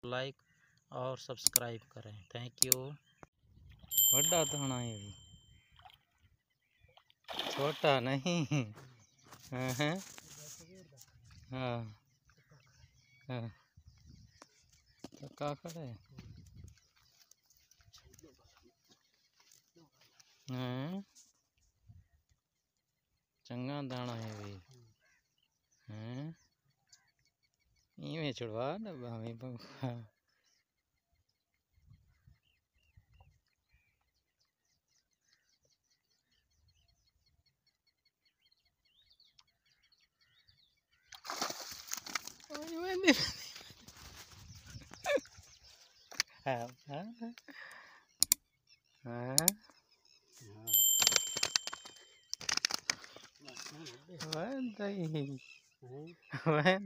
Like और subscribe करें। Thank you. बड़ा दाना है भी, छोटा नहीं। हाँ हाँ हाँ, तो क्या करे। हाँ, चंगा दाना है भी। हाँ, इवें छुड़वा डब्बा में पंखा। हाँ हाँ हाँ, वह